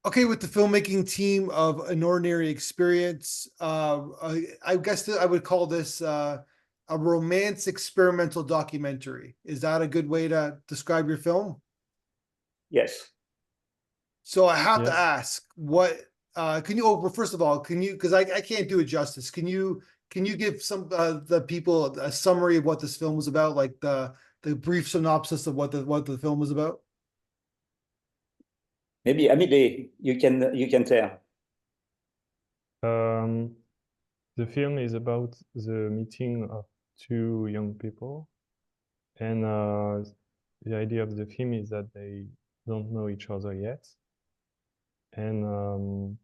Okay, with the filmmaking team of An Ordinary Experience, I guess that I would call this a romance experimental documentary. Is that a good way to describe your film? Yes. So I have to Yes. ask, what can you? Oh, well, first of all, can you? Because I can't do it justice. Can you give some the people a summary of what this film was about, like the brief synopsis of what the film was about? Maybe Amedee, you can tell. Um, the film is about the meeting of two young people, and the idea of the film is that they don't know each other yet, and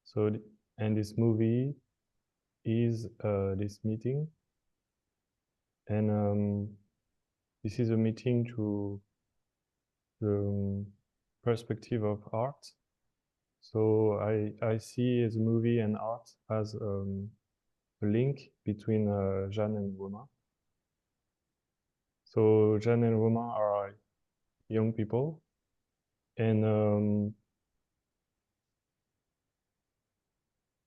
so and this movie is this meeting, and this is a meeting through the perspective of art. So I see the movie and art as a link between Jeanne and Romain. So Jeanne and Romain are young people, and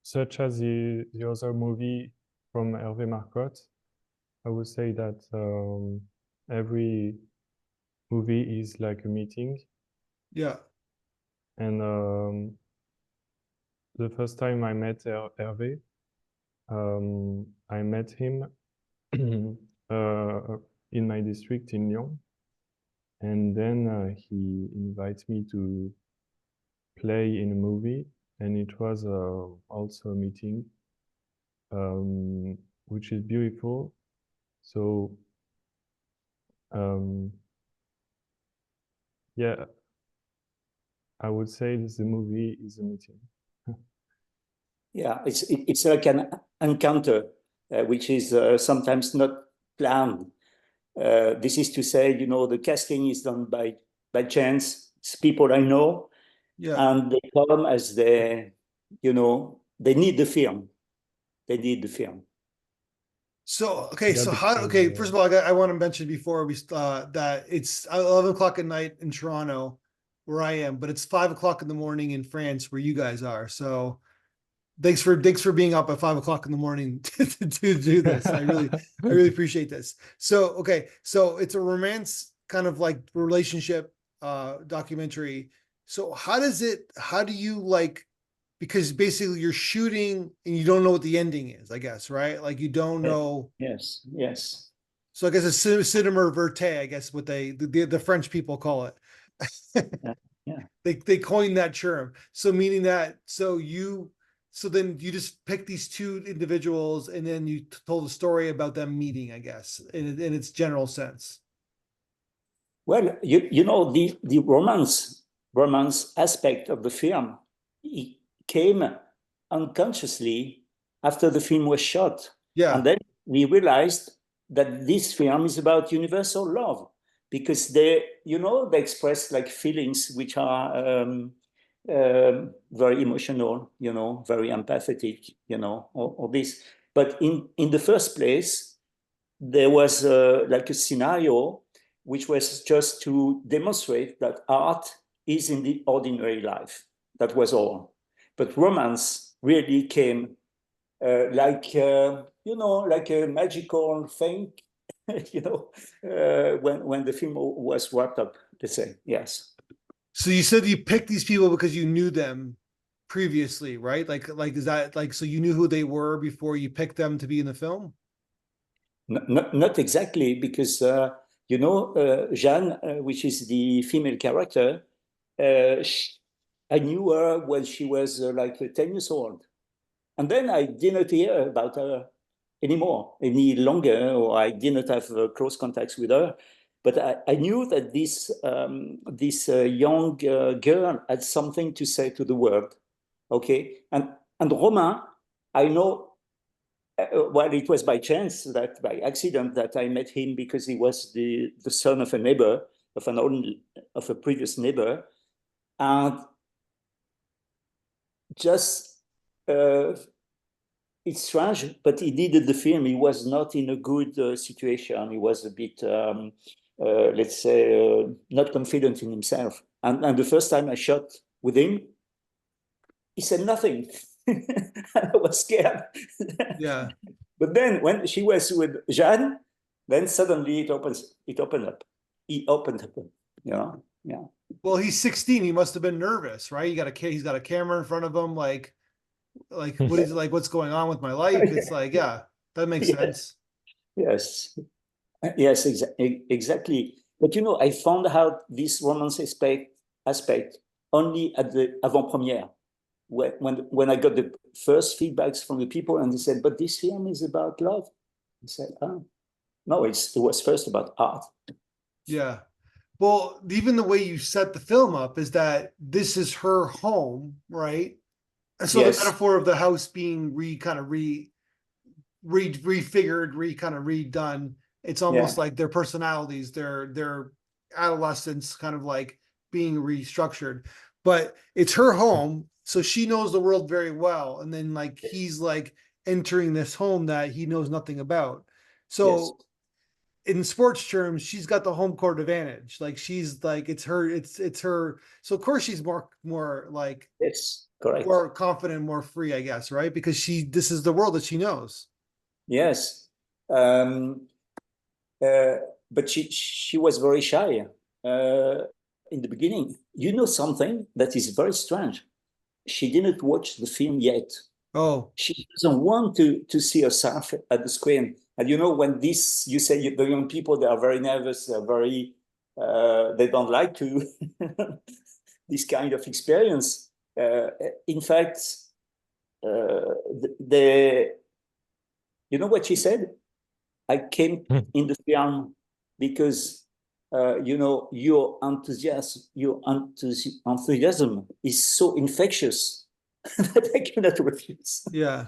such as the other movie from Herve Marcotte, I would say that every movie is like a meeting, Yeah. and the first time I met Hervé, I met him in my district in Lyon, and then he invites me to play in a movie, and it was also a meeting, which is beautiful. So um, yeah, I would say the movie is a meeting. Yeah, it's like an encounter, which is sometimes not planned. This is to say, the casting is done by chance. It's people I know, Yeah. and they come as they need the film. They need the film. So okay, Yeah, so how? because Okay, first of all, I want to mention before we that it's 11 o'clock at night in Toronto, where I am, but it's 5 o'clock in the morning in France, where you guys are. So thanks for being up at 5 o'clock in the morning to do this. I really appreciate this. So okay, so it's a romance kind of like relationship documentary. So how do you like, because basically you're shooting and you don't know what the ending is, I guess, right? Like you don't know. Yes, yes. So I guess it's cinema verte, I guess what the French people call it. Yeah, yeah. They coined that term. So meaning that so then you just pick these two individuals and then you told a story about them meeting, I guess, in its general sense. Well, the romance aspect of the film, it came unconsciously after the film was shot. Yeah. And then we realized that this film is about universal love, because they express like feelings which are very emotional, very empathetic, all this. But in the first place, there was like a scenario which was just to demonstrate that art is in the ordinary life. That was all. But romance really came like like a magical thing, when the film was wrapped up. Let's say yes. So you said you picked these people because you knew them previously, right? Like is that like, so you knew who they were before you picked them to be in the film? Not exactly, because Jeanne, which is the female character, I knew her when she was like 10 years old. And then I didn't hear about her anymore, any longer, or I didn't have close contacts with her. But I knew that this young girl had something to say to the world. Okay. And Romain, I know, well, it was by chance, that by accident, that I met him, because he was the son of a neighbor, of a previous neighbor. And just it's strange, but he did the film. He was not in a good situation. He was a bit, let's say, not confident in himself. And the first time I shot with him. He said nothing. I was scared. Yeah. But then when she was with Jeanne, then suddenly it opened up. He opened up, you know, yeah. Well, he's 16. He must have been nervous, right? He's got a camera in front of him. Like what is like, what's going on with my life? It's like, yeah, that makes sense. Yes, yes, exactly. But you know, I found out this romance aspect only at the avant-première, when I got the first feedbacks from the people, and they said, "But this film is about love." I said, "Oh, no, it was first about art." Yeah. Well, even the way you set the film up is that this is her home, right? And so the Yes, metaphor of the house being refigured, redone. It's yeah, almost like their personalities, their adolescence kind of like being restructured. But it's her home, so she knows the world very well. And then like he's like entering this home that he knows nothing about. yes, So in sports terms, she's got the home court advantage. Like she's like it's her. So of course she's more like yes, correct. more confident, more free, I guess, right? Because this is the world that she knows. Yes, um, uh, but she was very shy in the beginning. You know something that is very strange. She didn't watch the film yet. Oh, She doesn't want to see herself at the screen. And you know, when this, you say the young people, they are very nervous, they're very, they don't like to this kind of experience. In fact, the you know what she said? I came in the film because you know your enthusiasm is so infectious that I cannot refuse. yeah,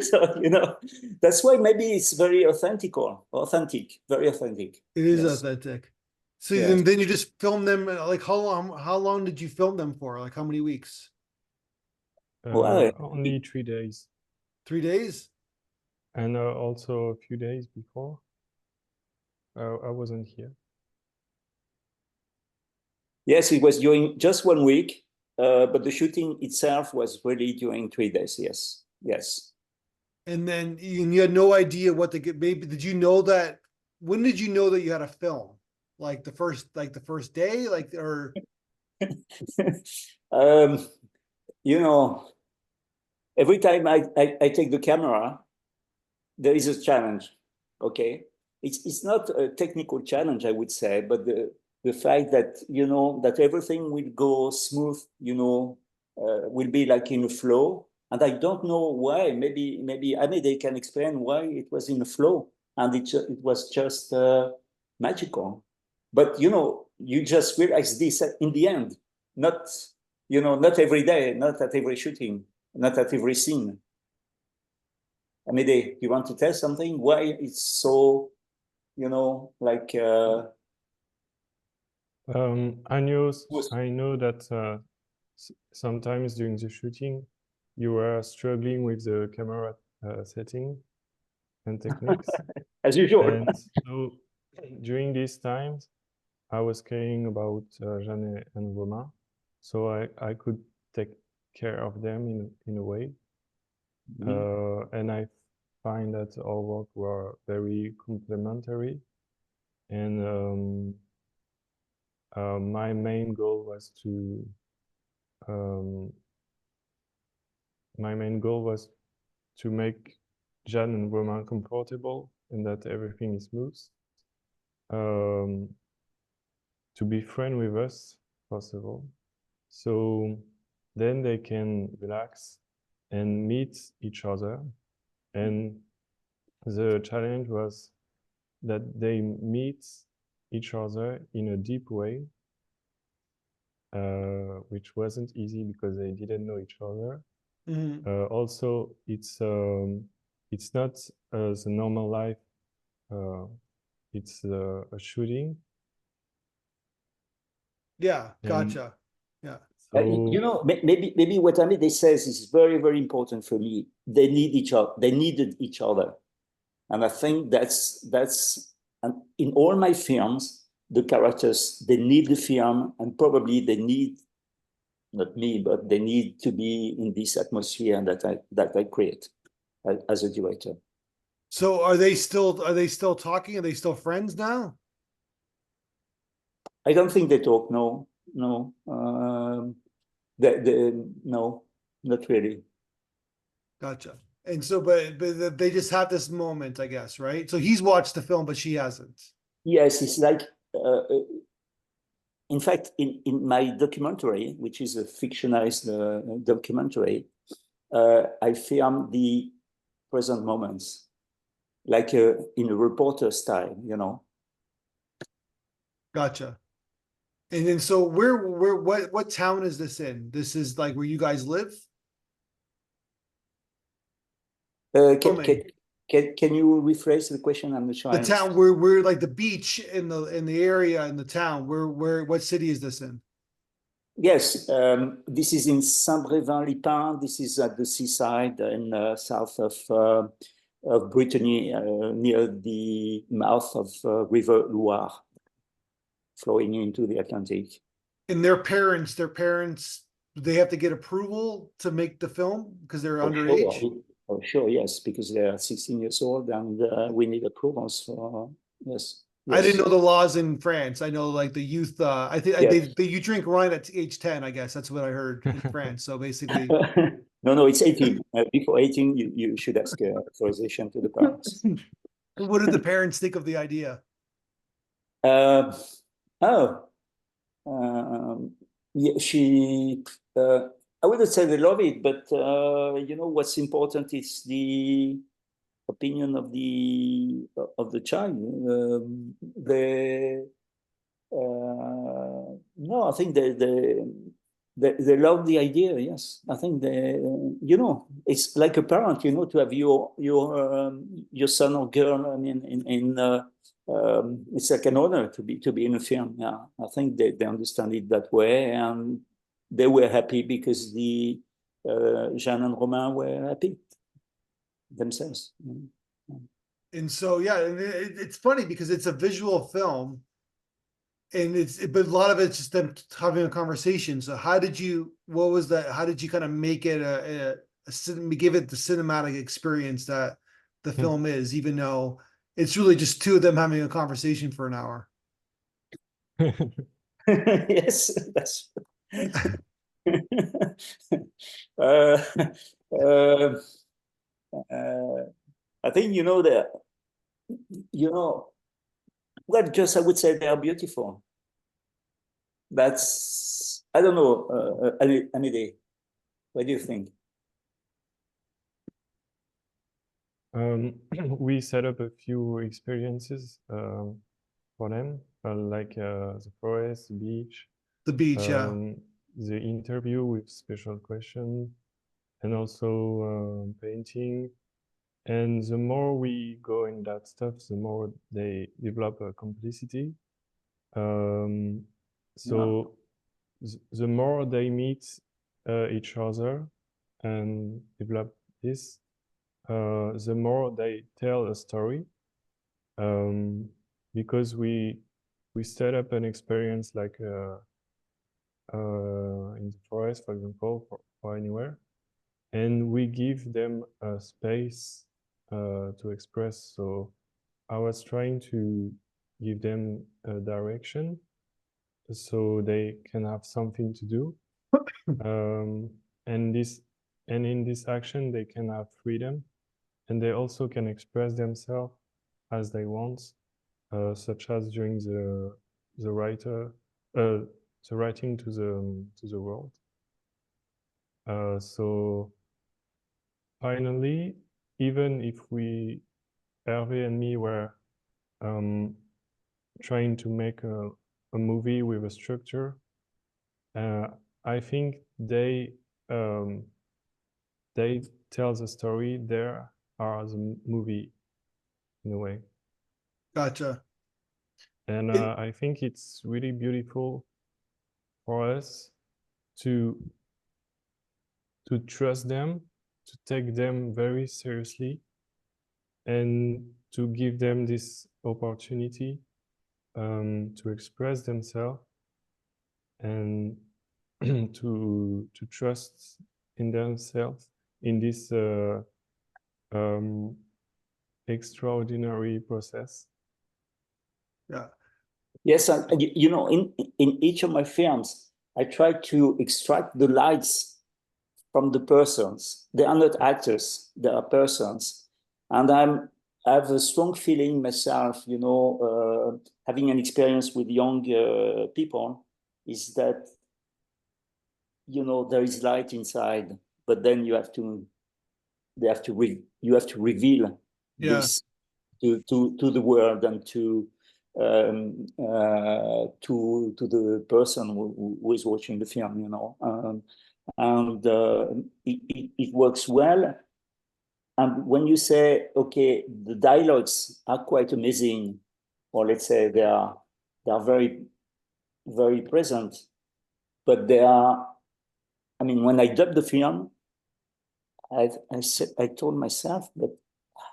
So you know that's why maybe it's very very authentic. it is Yes, authentic. So yes. then you just film them like how long did you film them for? Like how many weeks? Well, Only 3 days, 3 days? and also a few days before. I wasn't here. yes, it was during just 1 week, but the shooting itself was really during 3 days. Yes, yes. And then you had no idea what to get. Maybe did you know that? When did you know that you had a film? Like the first day, like or um, you know, every time I take the camera, there is a challenge. Okay, it's not a technical challenge, I would say, but the fact that you know that everything will go smooth, you know, will be like in a flow. And I don't know why. Maybe Amedee can explain why it was in a flow, and it was just magical. But you know, you just realize this in the end, not you know, not every day, not at every shooting, not at every scene. Amedee, you want to tell something? Why it's so, you know, like I know that sometimes during the shooting, you were struggling with the camera setting and techniques. as usual. And so during these times, I was caring about Jeanne and Romain, so I could take care of them in a way. And I find that our work were very complementary. And my main goal was um, to make Jeanne and Romain comfortable and that everything is smooth. To be friend with us, first of all. So then they can relax and meet each other. And the challenge was that they meet each other in a deep way, which wasn't easy because they didn't know each other. Also, it's not the normal life. It's a shooting. yeah, And gotcha. Yeah. You so know, maybe what Amedee says is very important for me. They need each other. They needed each other, and I think that's and in all my films the characters, they need the film, and probably they need, not me, but they need to be in this atmosphere that I create as a director. So are they still talking? Are they still friends now? I don't think they talk. No, no, no, not really. Gotcha. And so, but they just have this moment, I guess, right? So he's watched the film, but she hasn't. Yes, it's like, in fact, in my documentary, which is a fictionalized documentary, I filmed the present moments, like in a reporter style, you know. Gotcha. And then, so what town is this in? This is like where you guys live? Filming. Can you rephrase the question? I'm not sure. The town where like the beach in the area in the town. What city is this in? Yes, this is in Saint-Brévin-les-Pins. This is at the seaside in south of Brittany, near the mouth of River Loire, flowing into the Atlantic. And their parents, they have to get approval to make the film because they're underage. Sure. Oh, sure, yes, because they are 16 years old, and we need approvals for, yes. I didn't know the laws in France. I know like the youth. I think Yes. you drink wine at age 10. I guess that's what I heard in France. So basically, No, it's 18. Before 18, you should ask authorization to the parents. what did the parents think of the idea? Oh, yeah, I wouldn't say they love it, but you know, what's important is the opinion of the child. No, I think they love the idea. Yes, I think you know, it's like a parent, you know, to have your son or girl. I mean, it's like an honor to be in a film. Yeah, I think they understand it that way, and they were happy because the Jeanne and Romain were happy themselves. And so, yeah, and it's funny because it's a visual film, and but a lot of it's just them having a conversation. So how did you kind of make it give it the cinematic experience that the film is, even though it's really just two of them having a conversation for an hour? Yes, that's uh, uh, I think, you know, that, you know, well, just I would say they are beautiful. That's, I don't know, Amedee, what do you think? We set up a few experiences for them, like the forest, the beach, The beach, yeah. the interview with special question, and also painting. And the more we go in that stuff, the more they develop a complicity. So the more they meet each other and develop this, the more they tell a story. Because we set up an experience like in the forest, for example, or anywhere, and we give them a space to express. So I was trying to give them a direction so they can have something to do, and in this action they can have freedom, and they also can express themselves as they want, such as during the writing to the world. So finally, even if Herve and me were trying to make a movie with a structure, I think they tell the story there as a movie in a way. Gotcha. And I think it's really beautiful for us to trust them, to take them very seriously, and to give them this opportunity to express themselves and to trust in themselves in this extraordinary process. Yeah. Yes, and you know, in each of my films, I try to extract the lights from the persons. They are not actors; they are persons, and I have a strong feeling myself. You know, having an experience with young people, is that, you know, there is light inside, but then you have to you have to reveal Yeah. this to the world and to the person who is watching the film, you know, and it works well. And when you say, okay, the dialogues are quite amazing, or let's say they are very very present, but they are. I mean, when I dubbed the film, I told myself, but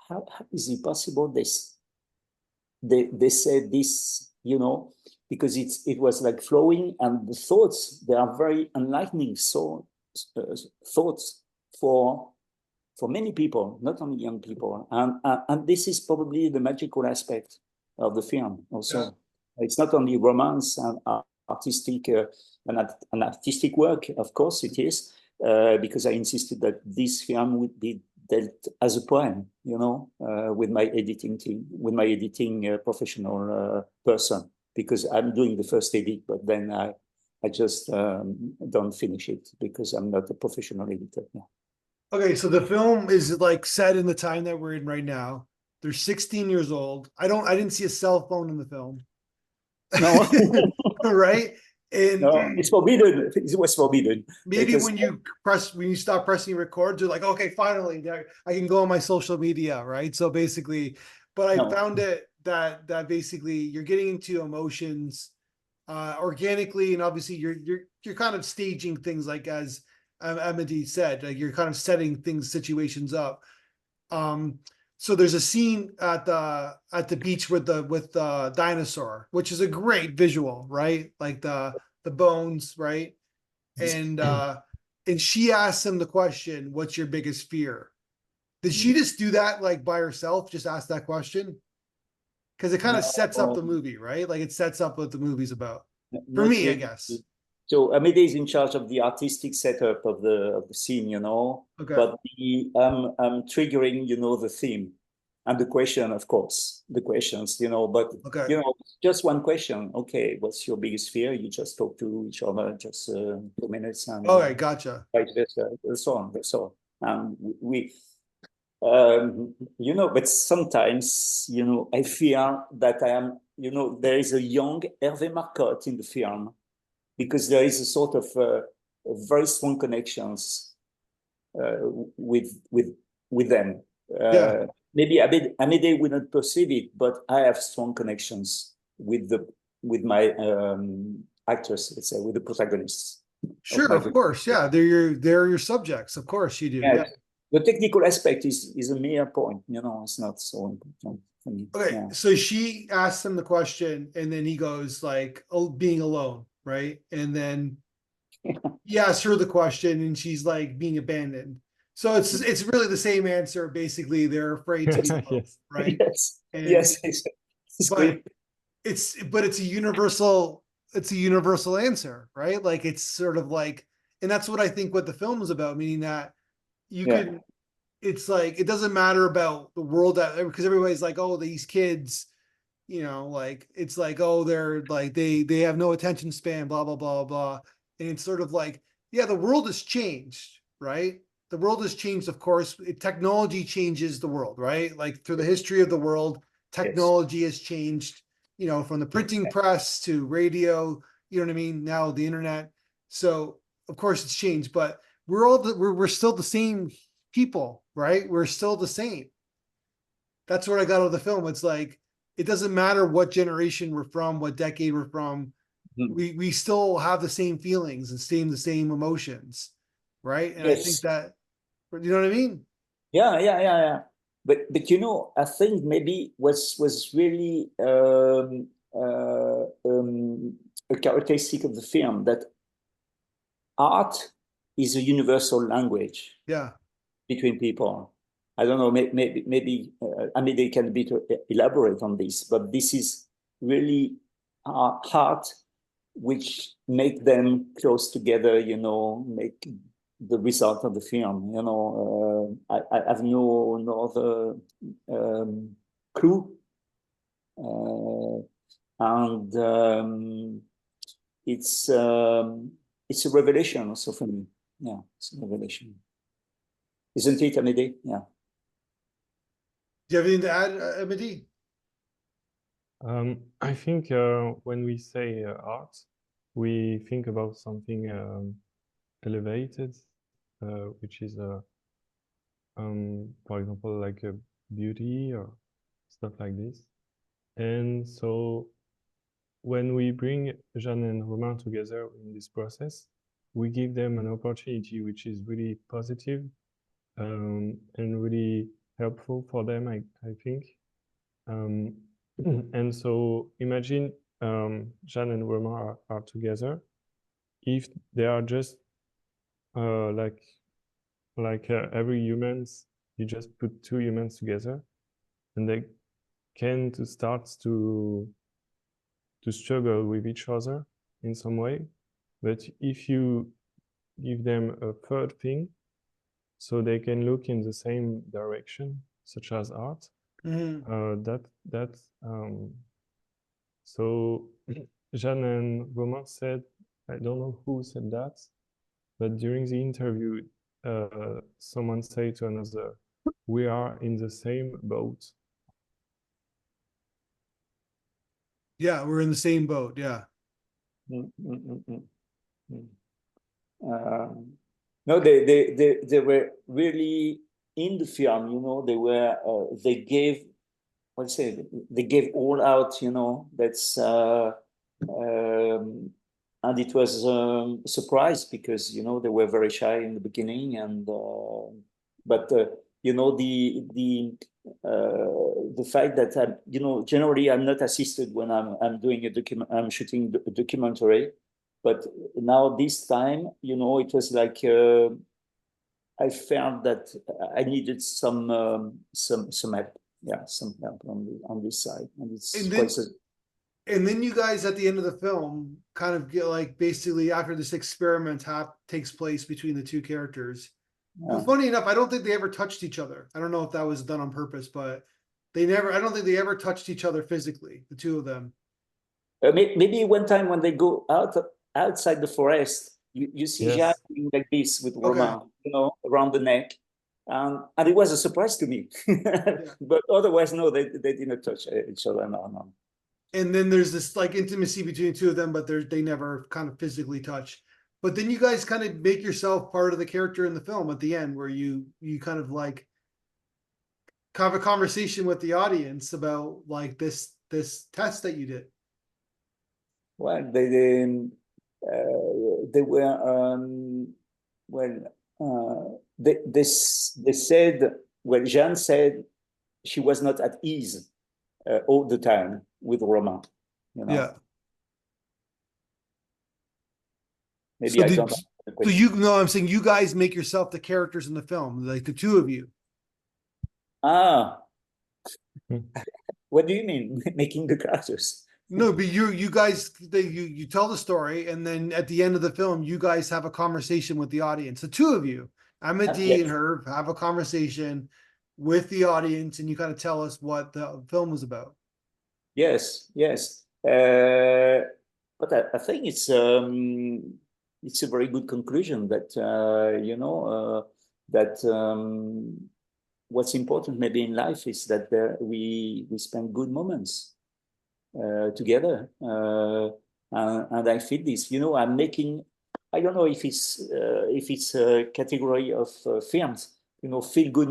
how is it possible they said this, you know, because it was like flowing, and the thoughts, they are very enlightening, so thoughts for many people, not only young people, and this is probably the magical aspect of the film also. Yeah. It's not only romance and artistic an artistic work, of course it is, because I insisted that this film would be dealt as a poem, you know, with my editing team, with my editing professional person, because I'm doing the first edit, but then I just don't finish it because I'm not a professional editor. Yeah. Okay, so the film is like set in the time that we're in right now. They're 16 years old. I didn't see a cell phone in the film. No, Right? And no, it's forbidden. It was forbidden maybe because when you stop pressing record, you're like, okay, finally, I can go on my social media, right? So basically, but I no, found it that basically you're getting into emotions organically, and obviously you're kind of staging things like as Amedee said, like you're kind of setting situations up. Um, so there's a scene at the beach with the dinosaur, which is a great visual, right? Like the bones, right? And she asks him the question, "What's your biggest fear?" Did she just do that like by herself? Just ask that question because it kind of sets up no, the movie, right? Like it sets up what the movie's about. For not me, I really. guess. So Amedee is in charge of the artistic setup of the scene, you know, Okay. but I'm triggering, you know, the theme and the question, of course, the questions, you know, but Okay. you know, just one question. Okay, what's your biggest fear? You just talk to each other just 2 minutes and All right. Gotcha. vice versa, and so on, so on. And we you know, but sometimes, you know, I fear that I am, you know, there is a young Herve Marcotte in the film because there is a sort of very strong connections with them. Yeah. Maybe Amedee will not perceive it, but I have strong connections with my actors, let's say, with the protagonists of Sure. my Of book. course. Yeah. They're your subjects. Of course you do. Yeah, Yeah. the technical aspect is a mere point, you know, it's not so important for me. Okay. Yeah. So she asks him the question, and then he goes like, "Oh, being alone," right? And then he asks her the question, and she's like, "Being abandoned." So it's really the same answer. Basically, they're afraid to be alone, Yes. right? Yes, And yes, it's but great. it's a universal answer, right? Like it's sort of like, and that's what I think what the film is about, meaning that you Yeah, could, it's like it doesn't matter about the world that, because everybody's like, oh, these kids, like it's like, oh, they're like they have no attention span, blah blah blah blah. And it's sort of like, yeah, the world has changed, right? The world has changed, of course. Technology changes the world, right? Like through the history of the world, yes, technology has changed, from the printing press to radio, you know what I mean? Now the internet. So of course it's changed, but we're still the same people, right? We're still the same. That's what I got out of the film. It's like it doesn't matter what generation we're from, what decade we're from. mm, We still have the same feelings and the same emotions, right? And I think yes, that, you know what I mean? yeah. But you know, I think maybe was really a characteristic of the film, that art is a universal language Yeah. between people. I don't know, maybe Amedee can be to elaborate on this, but this is really art which make them close together, you know, make the result of the film. You know, I have no other clue, and it's a revelation also for me. Yeah, it's a revelation, isn't it, Amedee? Yeah. Do you have anything to add, Amedee? I think when we say art, we think about something elevated, which is, for example, like a beauty or stuff like this. And so when we bring Jeanne and Romain together in this process, we give them an opportunity which is really positive and really helpful for them, I think. And so imagine Jeanne and Romain are together. If they are just like every humans, you just put two humans together, and they can to start to struggle with each other in some way. But if you give them a third thing, so they can look in the same direction, such as art, so Jeanne and Romain said, I don't know who said that, but during the interview, someone said to another, we are in the same boat. Yeah, we're in the same boat. Yeah. No, they were really in the film, you know. They were they gave, let's say, they gave all out, you know. That's and it was a surprise because, you know, they were very shy in the beginning, and but you know, the fact that you know, generally I'm not assisted when I'm doing I'm shooting a documentary, but now this time, you know, it was like I felt that I needed some help. Yeah, some help on this side, and it's And quite. then you guys at the end of the film kind of get like, basically after this experiment takes place between the two characters, who, funny enough, I don't think they ever touched each other. I don't know if that was done on purpose, but I don't think they ever touched each other physically, the two of them. Maybe one time when they go outside the forest, you see Jeanne Yes. doing like this with Okay. Romain, you know, around the neck, and it was a surprise to me. Yeah. But otherwise, no, they didn't touch each other. No. And then there's this like intimacy between the two of them, but they never kind of physically touch. But then you guys kind of make yourself part of the character in the film at the end, where you kind of like have a conversation with the audience about like this test that you did. Well, they were they said, well, Jeanne said she was not at ease all the time with Romain, you know. Yeah. Maybe I don't. So you know, I'm saying you guys make yourself the characters in the film, like the two of you. What do you mean making the characters? No, but you guys you tell the story, and then at the end of the film, you guys have a conversation with the audience. The two of you, Amedee and Herve, have a conversation with the audience, and you kind of tell us what the film was about. Yes. But I think it's a very good conclusion that you know that what's important maybe in life is that we spend good moments together, and I feel this. You know, I'm making. I don't know if it's a category of films. You know, feel good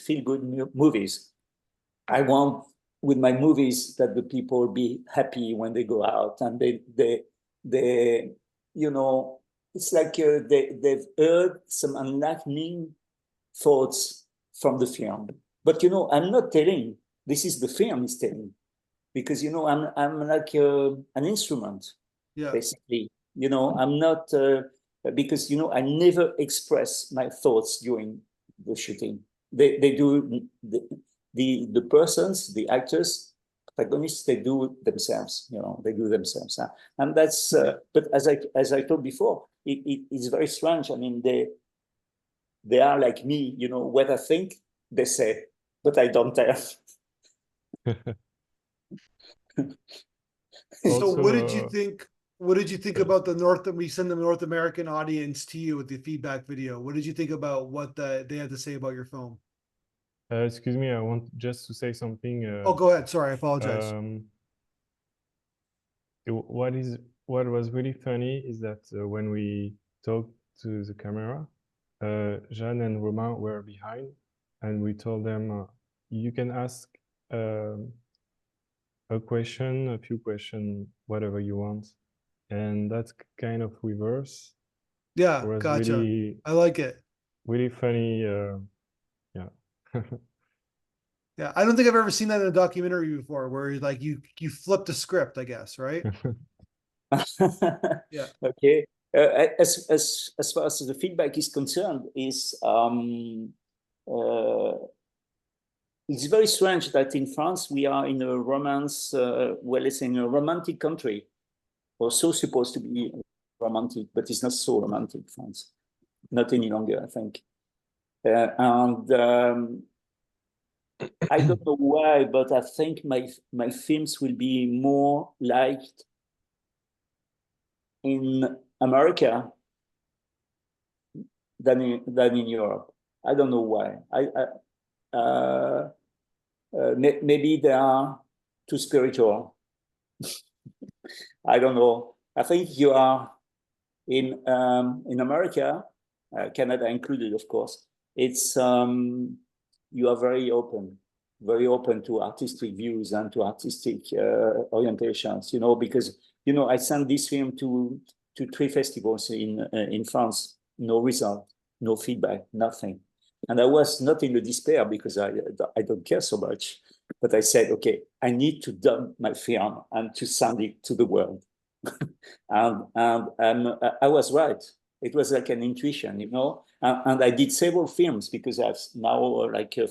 feel good movies. I want with my movies that the people be happy when they go out, and they you know, it's like they've heard some enlightening thoughts from the film. But you know, I'm not telling, this is the film is telling, because I'm like an instrument, Yeah. basically. I'm not because I never express my thoughts during the shooting. They do the persons, the actors, protagonists, they do themselves. They do themselves, and that's. But as I told before, it's very strange. I mean, they are like me. What I think they say, but I don't tell. So what did Also, you think? What did you think about we send the North American audience to you with the feedback video? What did you think about what they had to say about your film? excuse me, I want just to say something. Oh, go ahead. Sorry, I apologize. What was really funny is that when we talked to the camera, Jeanne and Romain were behind, and we told them you can ask a few questions, whatever you want, and that's kind of reverse. Yeah, Was gotcha. really I like it. really funny. Yeah. Yeah, I don't think I've ever seen that in a documentary before, where like you flip the script, I guess, right? Yeah. Okay. As far as the feedback is concerned, it's very strange that in France we are in a romance, well, it's in a romantic country, or so supposed to be romantic, but it's not so romantic, France. Not any longer, I think. And I don't know why, but I think my films will be more liked in America than in Europe. I don't know why. Maybe they are too spiritual. I don't know. I think you are in America, Canada included, of course. It's you are very open to artistic views and to artistic orientations. Because I sent this film to 3 festivals in France. No result, no feedback, nothing. And I was not in the despair because I don't care so much. But I said, okay, I need to dub my film and to send it to the world. and I was right. It was like an intuition, and I did several films because I have now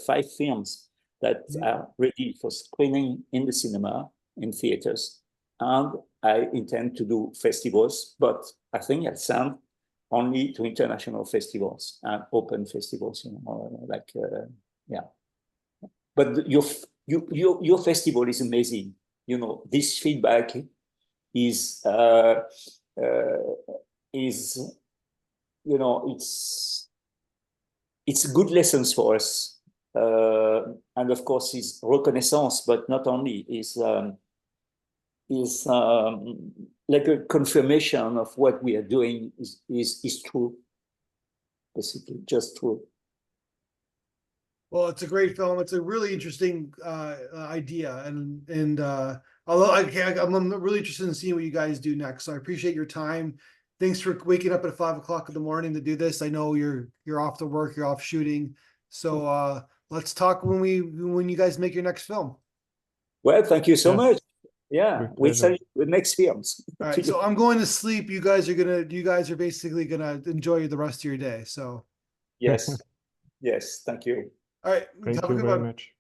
5 films that are ready for screening in the cinema, in theaters. And I intend to do festivals, but I think I'll send only to international festivals and open festivals, yeah. But your festival is amazing. This feedback is it's good lessons for us, and of course it's reconnaissance, but not only is like a confirmation of what we are doing is true, basically just true. Well, it's a great film. It's a really interesting idea, and although I'm really interested in seeing what you guys do next. So I appreciate your time. Thanks for waking up at 5 o'clock in the morning to do this. I know you're off to work, you're off shooting. So let's talk when you guys make your next film. Well, thank you so Yes. much. Yeah, With we'll pleasure. send you the next films. All right, so I'm going to sleep. You guys are basically gonna enjoy the rest of your day. So Yes, yes, thank you. all right, Thank have a you good very one. much.